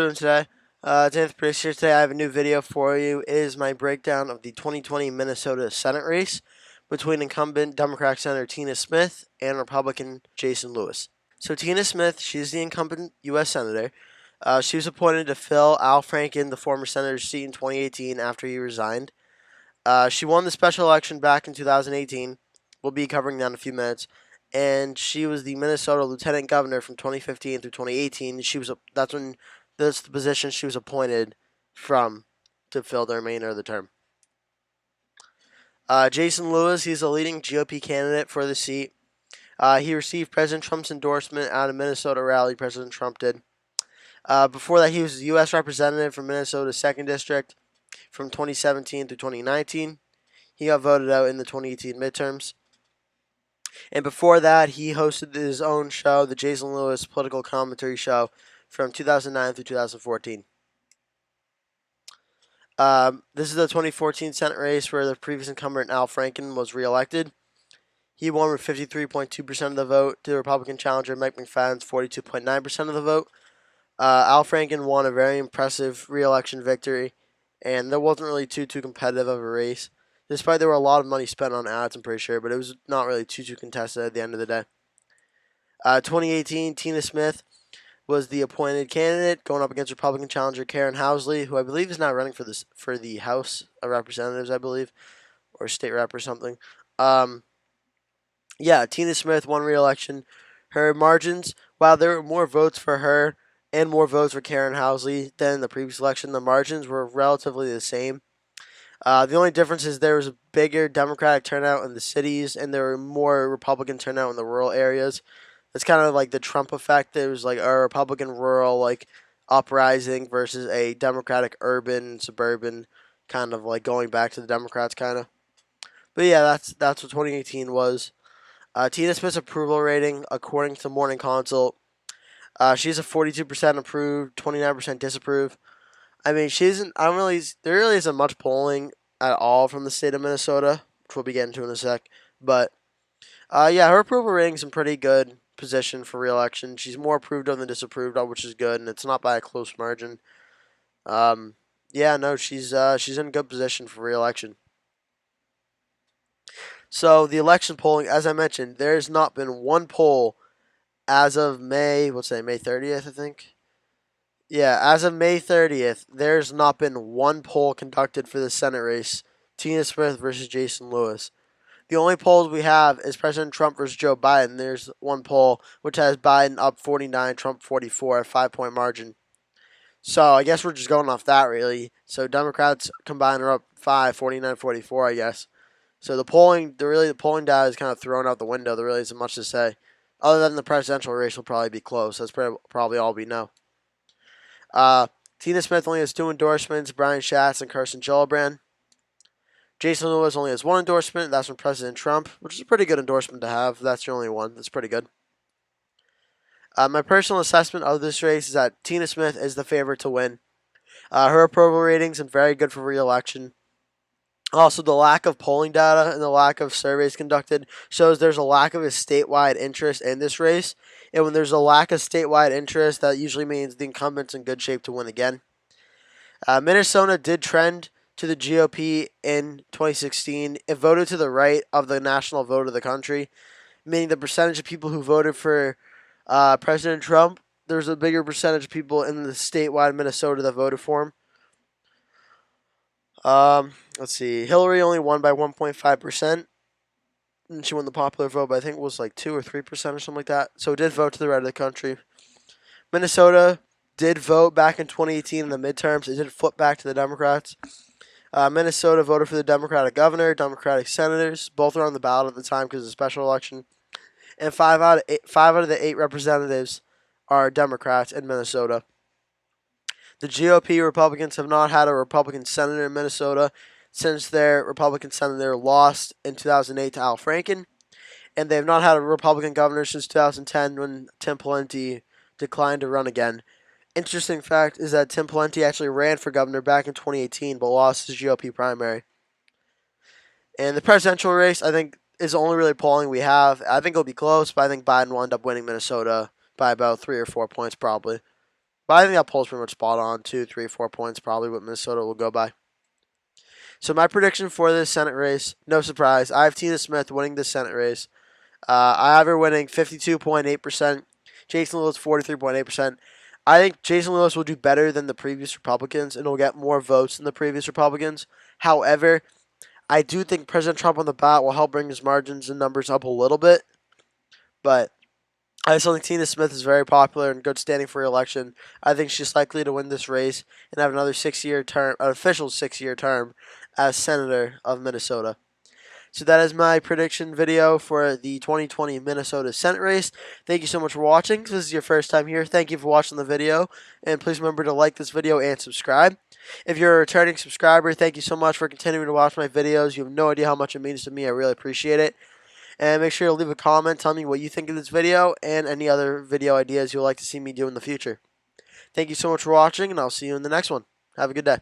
doing today? Today's pretty sure today I have a new video for you. It is my breakdown of the 2020 Minnesota Senate race between incumbent Democratic Senator Tina Smith and Republican Jason Lewis. So Tina Smith, she's the incumbent U.S. Senator. She was appointed to fill Al Franken, the former senator's seat in 2018 after he resigned. She won the special election back in 2018. We'll be covering that in a few minutes. And she was the Minnesota Lieutenant Governor from 2015 through 2018. That's when that's the position she was appointed from to fill the remainder of the term. Jason Lewis, he's a leading GOP candidate for the seat. He received President Trump's endorsement at a Minnesota rally. President Trump did. Before that, he was the U.S. representative from Minnesota's 2nd District from 2017 through 2019. He got voted out in the 2018 midterms. And before that, he hosted his own show, the Jason Lewis Political Commentary Show, from 2009 through 2014. This is the 2014 Senate race where the previous incumbent Al Franken was reelected. He won with 53.2% of the vote to the Republican challenger Mike McFadden's 42.9% of the vote. Al Franken won a very impressive reelection victory, and there wasn't really too competitive of a race. Despite there were a lot of money spent on ads, I'm pretty sure, but it was not really too contested at the end of the day. 2018, Tina Smith was the appointed candidate going up against Republican challenger Karen Housley, who I believe is now running for the House of Representatives, I believe, or state rep or something. Tina Smith won re-election. Her margins, while there were more votes for her and more votes for Karen Housley than in the previous election, the margins were relatively the same. The only difference is there was a bigger Democratic turnout in the cities, and there were more Republican turnout in the rural areas. It's kind of like the Trump effect. There was like a Republican rural uprising versus a Democratic urban suburban kind of like going back to the Democrats kind of. But yeah, that's what 2018 was. Tina Smith's approval rating, according to Morning Consult, she's a 42% approved, 29% disapprove. I mean, there really isn't much polling at all from the state of Minnesota, which we'll be getting to in a sec. But her approval rating's in pretty good position for re-election. She's more approved of than disapproved of, which is good, and it's not by a close margin. She's in a good position for re-election. So the election polling, as I mentioned, there's not been one poll as of May 30th, I think. Yeah, as of May 30th, there's not been one poll conducted for the Senate race, Tina Smith versus Jason Lewis. The only polls we have is President Trump versus Joe Biden. There's one poll which has Biden up 49, Trump 44, a 5-point margin. So I guess we're just going off that, really. So Democrats combined are up 5, 49, 44, I guess. So the polling data is kind of thrown out the window. There really isn't much to say. Other than the presidential race will probably be close. That's probably all we know. Tina Smith only has 2 endorsements, Brian Schatz and Kirsten Gillibrand. Jason Lewis only has 1 endorsement. That's from President Trump, which is a pretty good endorsement to have. That's the only one. That's pretty good. My personal assessment of this race is that Tina Smith is the favorite to win. Her approval ratings are very good for re-election. Also, the lack of polling data and the lack of surveys conducted shows there's a lack of a statewide interest in this race. And when there's a lack of statewide interest, that usually means the incumbent's in good shape to win again. Minnesota did trend to the GOP in 2016. It voted to the right of the national vote of the country, meaning the percentage of people who voted for President Trump, there's a bigger percentage of people in the statewide Minnesota that voted for him. Let's see. Hillary only won by 1.5%. And she won the popular vote, but I think it was like 2 or 3% or something like that. So it did vote to the right of the country. Minnesota did vote back in 2018 in the midterms. It did flip back to the Democrats. Minnesota voted for the Democratic governor, Democratic senators. Both are on the ballot at the time because of the special election. And 5 out of the 8 representatives are Democrats in Minnesota. The GOP Republicans have not had a Republican senator in Minnesota since their Republican senator lost in 2008 to Al Franken, and they have not had a Republican governor since 2010 when Tim Pawlenty declined to run again. Interesting fact is that Tim Pawlenty actually ran for governor back in 2018 but lost his GOP primary. And the presidential race, I think, is the only really polling we have. I think it'll be close, but I think Biden will end up winning Minnesota by about 3 or 4 points probably. But I think that poll's pretty much spot on. 2, 3, 4 points probably what Minnesota will go by. So my prediction for this Senate race, no surprise, I have Tina Smith winning the Senate race. I have her winning 52.8%. Jason Lewis 43.8%. I think Jason Lewis will do better than the previous Republicans and will get more votes than the previous Republicans. However, I do think President Trump on the ballot will help bring his margins and numbers up a little bit. But I still think Tina Smith is very popular and good standing for election. I think she's likely to win this race and have another 6-year term, an official 6-year term as senator of Minnesota. So that is my prediction video for the 2020 Minnesota Senate race. Thank you so much for watching. If this is your first time here, thank you for watching the video. And please remember to like this video and subscribe. If you're a returning subscriber, thank you so much for continuing to watch my videos. You have no idea how much it means to me. I really appreciate it. And make sure to leave a comment telling me what you think of this video and any other video ideas you would like to see me do in the future. Thank you so much for watching, and I'll see you in the next one. Have a good day.